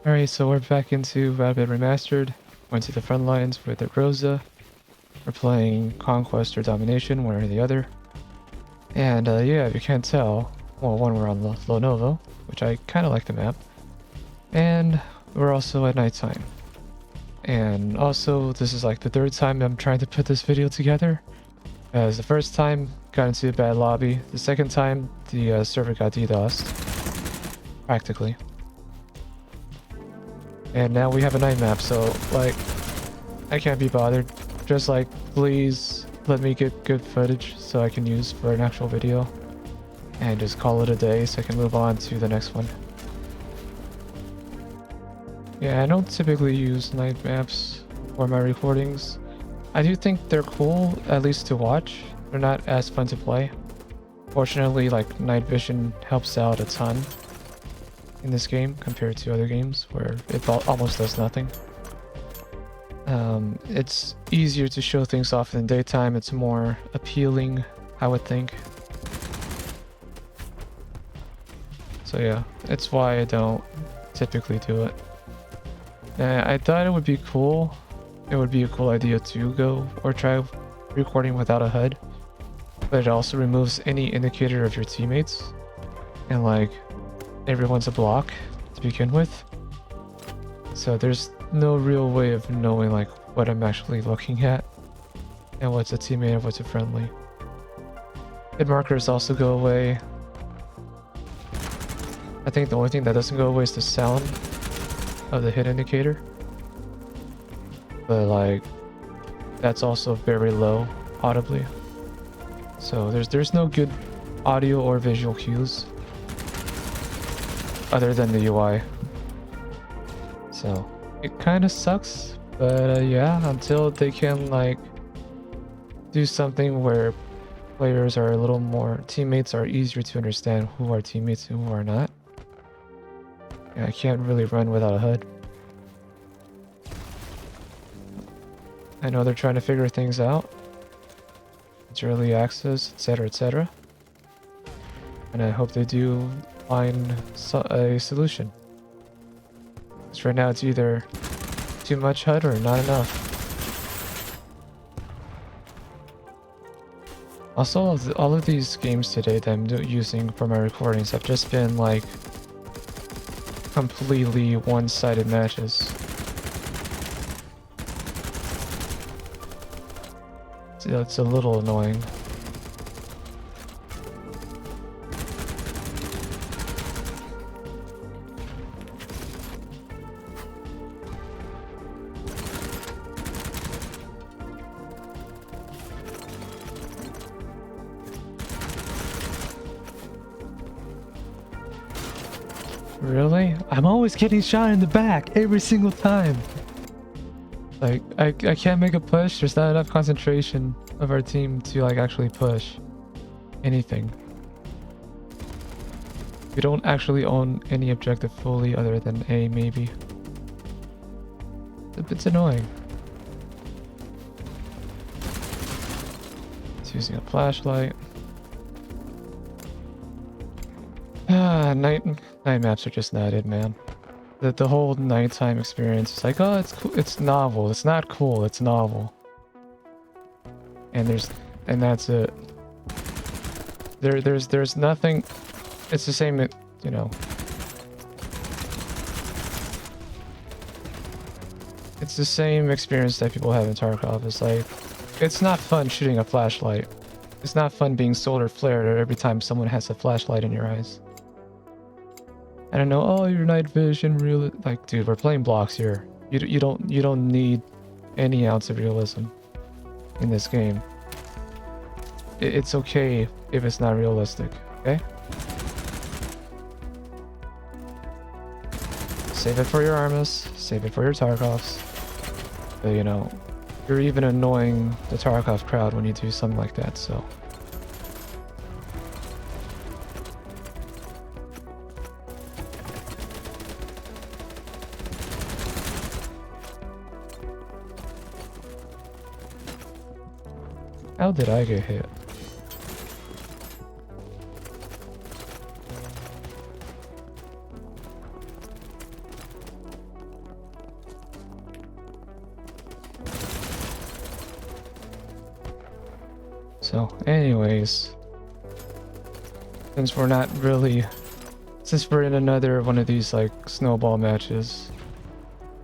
Alright, so we're back into Battlebit Remastered. Went to the front lines with the Groza. We're playing Conquest or Domination, one or the other. And yeah, if you can't tell, well, one, we're on Lenovo, which I kind of like the map. And we're also at nighttime. And also, this is like the third time I'm trying to put this video together. As the first time, got into a bad lobby. The second time, the server got DDoSed. Practically. And now we have a night map, so, like, I can't be bothered. Just, like, please let me get good footage so I can use for an actual video. And just call it a day so I can move on to the next one. Yeah, I don't typically use night maps for my recordings. I do think they're cool, at least to watch. They're not as fun to play. Fortunately, like, night vision helps out a ton in this game compared to other games where it almost does nothing. It's easier to show things off in daytime. It's more appealing, I would think. So yeah, it's why I don't typically do it. I thought it would be cool. It would be a cool idea to go or try recording without a HUD, but it also removes any indicator of your teammates, and like everyone's a block to begin with, so there's no real way of knowing like what I'm actually looking at and what's a teammate and what's a friendly. Hit markers also go away. I think the only thing that doesn't go away is the sound of the hit indicator, but like that's also very low audibly, so there's no good audio or visual cues other than the UI. So it kind of sucks, but yeah, until they can like do something where players are a little more, teammates are easier to understand who are teammates and who are not. Yeah, I can't really run without a HUD. I know they're trying to figure things out. It's early access, etc, etc. And I hope they do find a solution. Because right now it's either too much HUD or not enough. Also, all of these games today that I'm using for my recordings have just been like completely one-sided matches. It's a little annoying. Really? I'm always getting shot in the back every single time. Like, I can't make a push. There's not enough concentration of our team to like actually push anything. We don't actually own any objective fully other than A, maybe. It's annoying. It's using a flashlight. Night maps are just not it, man. The whole nighttime experience is like, oh, it's cool, it's novel. It's not cool, it's novel. And that's it. There's nothing. It's the same, you know. It's the same experience that people have in Tarkov. It's like, it's not fun shooting a flashlight. It's not fun being solar flared every time someone has a flashlight in your eyes. I don't know. Oh, your night vision, really? Like, dude, we're playing blocks here. You don't need any ounce of realism in this game. It's okay if it's not realistic. Okay. Save it for your Armas. Save it for your Tarkovs. But you know, you're even annoying the Tarkov crowd when you do something like that. So. How did I get hit? So, anyways, since we're in another one of these like snowball matches,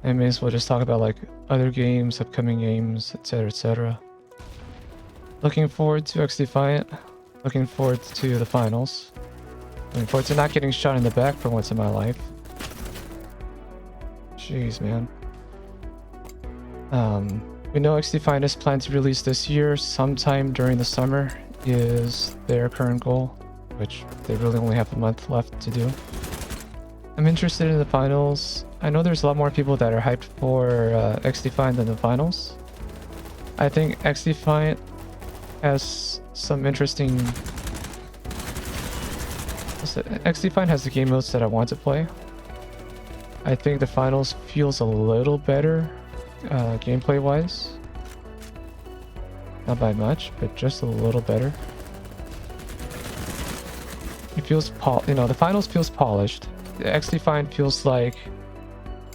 I may as well just talk about like other games, upcoming games, etc, etc. Looking forward to X Defiant. Looking forward to the finals. Looking forward to not getting shot in the back for once in my life. Jeez, man. We know X Defiant is planned to release this year, sometime during the summer is their current goal, which they really only have a month left to do. I'm interested in the finals. I know there's a lot more people that are hyped for X Defiant than the finals. I think X Defiant has some interesting... X Defiant has the game modes that I want to play. I think the finals feels a little better gameplay wise. Not by much, but just a little better. It feels the finals feels polished. The X Defiant feels like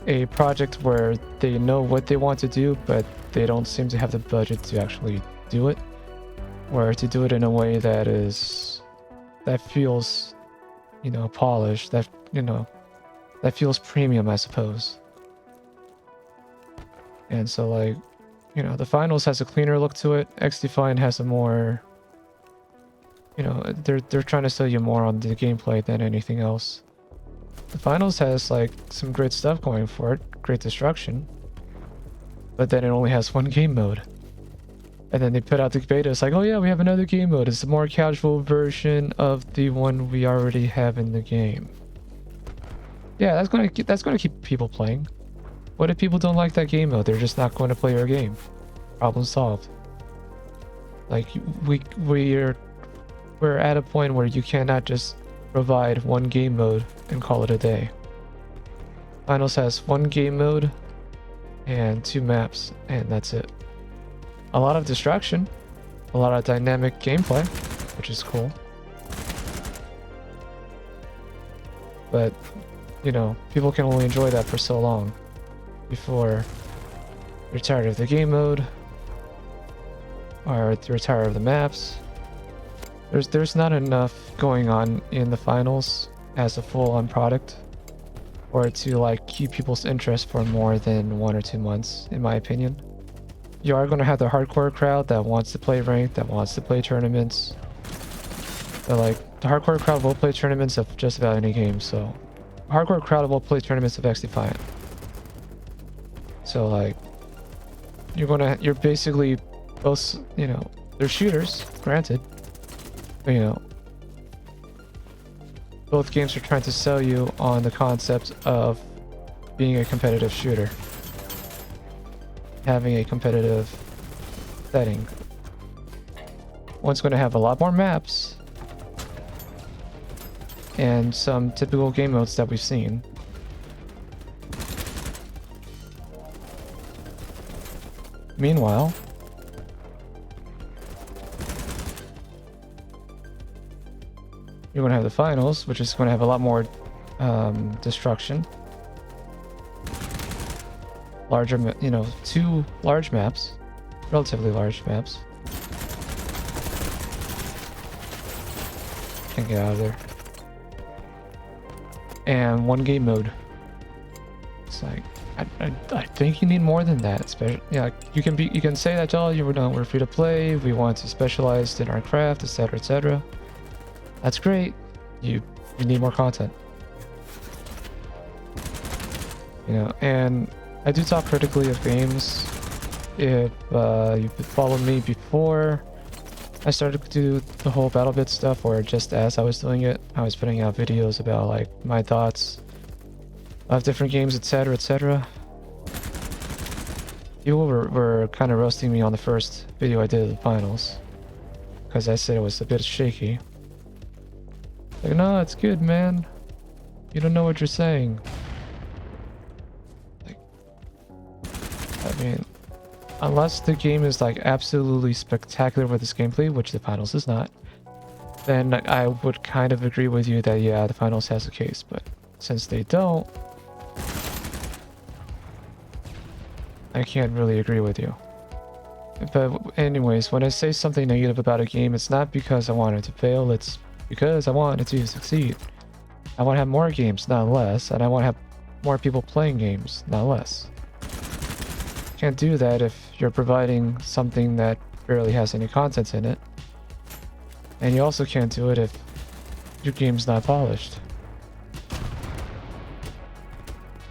a project where they know what they want to do, but they don't seem to have the budget to actually do it, or to do it in a way that feels, polished, that feels premium, I suppose. And so, like, the finals has a cleaner look to it. X Defiant has a more, they're trying to sell you more on the gameplay than anything else. The finals has like some great stuff going for it, great destruction, but then it only has one game mode. And then they put out the beta. It's like, oh yeah, we have another game mode. It's a more casual version of the one we already have in the game. Yeah, that's gonna keep people playing. What if people don't like that game mode? They're just not going to play your game. Problem solved. Like we're at a point where you cannot just provide one game mode and call it a day. Finals has one game mode and 2 maps, and that's it. A lot of destruction, a lot of dynamic gameplay, which is cool. But, people can only enjoy that for so long before you're tired of the game mode, or you're tired of the maps. There's not enough going on in the finals as a full-on product, or to like keep people's interest for more than 1 or 2 months, in my opinion. You are going to have the hardcore crowd that wants to play ranked, that wants to play tournaments. But like, the hardcore crowd will play tournaments of just about any game, so the hardcore crowd will play tournaments of X Defiant. So like, you're basically both, they're shooters, granted. But, both games are trying to sell you on the concept of being a competitive shooter. Having a competitive setting. One's going to have a lot more maps and some typical game modes that we've seen. Meanwhile, you're going to have the finals, which is going to have a lot more destruction. Larger, 2 large maps, relatively large maps. Can't get out of there. And 1 game mode. It's like, I think you need more than that. Especially, you can say that, oh, we're free to play. We want to specialize in our craft, etc., etc. That's great. You need more content. And I do talk critically of games. If you've followed me before, I started to do the whole Battlebit stuff, or just as I was doing it, I was putting out videos about like my thoughts of different games, etc., etc. People were kind of roasting me on the first video I did of the finals because I said it was a bit shaky. Like, no, it's good, man. You don't know what you're saying. Like, I mean, unless the game is like absolutely spectacular with its gameplay, which the finals is not, then I would kind of agree with you that, yeah, the finals has a case. But since they don't, I can't really agree with you. But anyways, when I say something negative about a game, it's not because I want it to fail, it's because I want it to succeed. I want to have more games, not less, and I want to have more people playing games, not less. Can't do that if you're providing something that barely has any content in it. And you also can't do it if your game's not polished.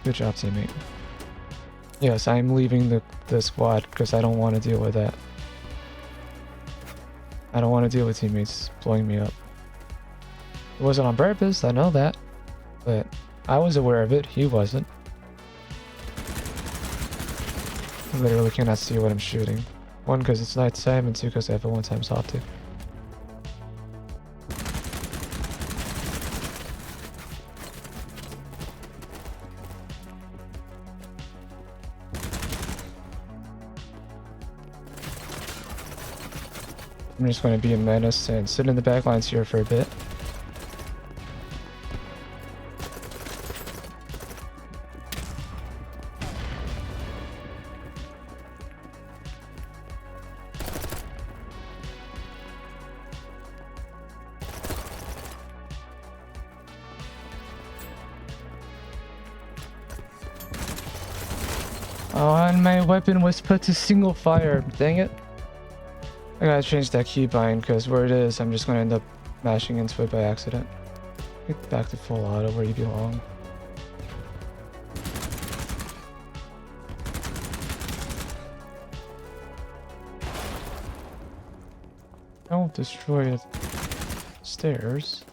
Good job, teammate. Yes, I'm leaving the squad because I don't want to deal with that. I don't want to deal with teammates blowing me up. It wasn't on purpose, I know that. But I was aware of it, he wasn't. I literally cannot see what I'm shooting. One, because it's nighttime, and two, because I have a one-time soft too. I'm just going to be a menace and sit in the back lines here for a bit. Oh, and my weapon was put to single fire. Dang it. I gotta change that keybind because where it is, I'm just gonna end up mashing into it by accident. Get back to full auto where you belong. Don't destroy the stairs.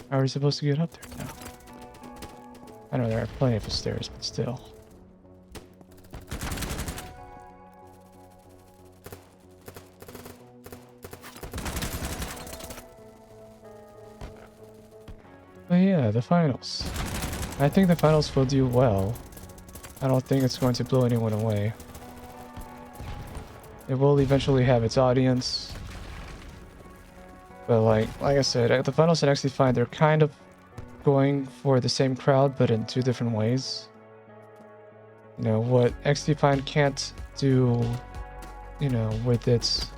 How are we supposed to get up there now? I know there are plenty of stairs, but still. But yeah, the finals. I think the finals will do well. I don't think it's going to blow anyone away. It will eventually have its audience. But like I said, the finals and XD5, they're kind of going for the same crowd, but in two different ways. You know, what XD5 can't do, you know, with its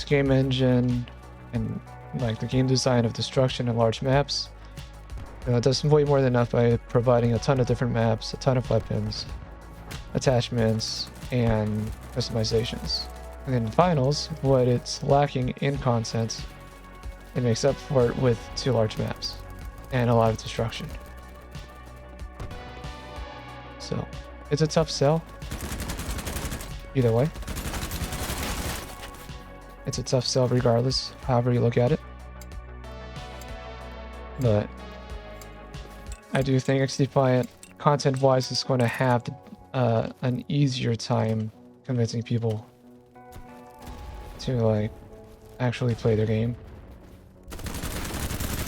game engine and like the game design of destruction and large maps. It does way more than enough by providing a ton of different maps, a ton of weapons, attachments, and customizations. And then in finals, what it's lacking in content, it makes up for it with 2 large maps and a lot of destruction. So it's a tough sell. Either way. It's a tough sell regardless, however you look at it. But I do think XDefiant, content-wise, is going to have an easier time convincing people to like actually play their game,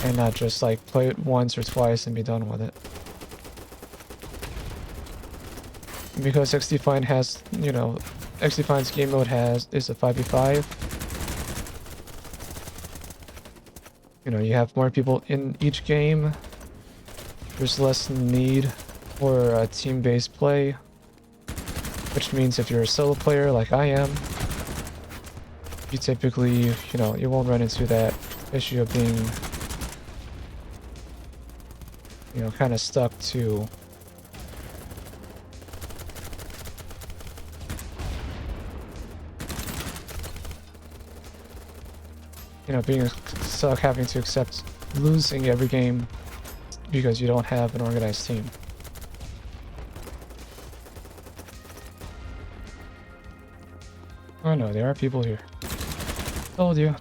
and not just like play it once or twice and be done with it. Because XDefiant has, you know, XDefiant's game mode is a 5v5. You know, you have more people in each game. There's less need for a team-based play, which means if you're a solo player like I am, you typically, you know, you won't run into that issue of being, you know, kind of stuck to being stuck having to accept losing every game because you don't have an organized team. Oh no, there are people here. Told you.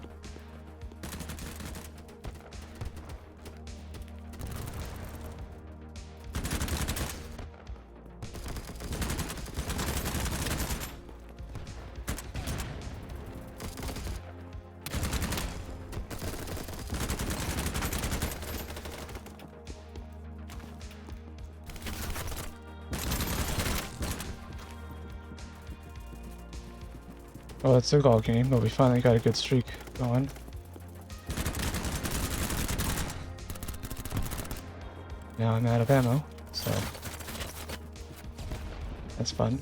Well, it's a goal game, but we finally got a good streak going. Now I'm out of ammo, so that's fun.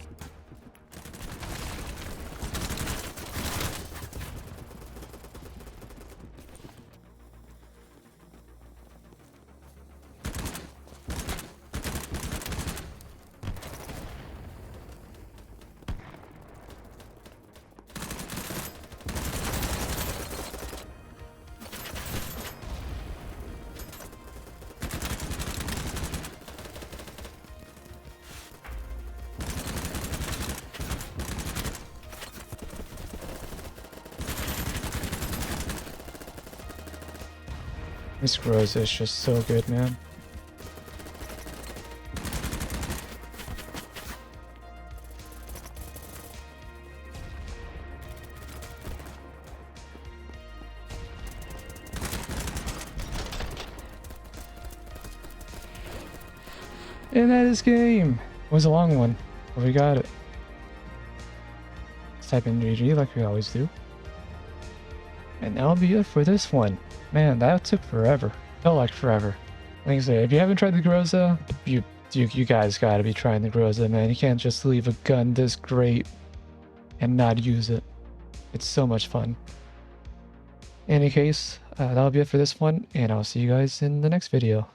This Groza is just so good, man. And that is game. It was a long one, but we got it. Let's type in GG like we always do. And that'll be it for this one. Man, that took forever. Felt like forever. Like I said, if you haven't tried the Groza, you guys gotta be trying the Groza, man. You can't just leave a gun this great and not use it. It's so much fun. In any case, that'll be it for this one, and I'll see you guys in the next video.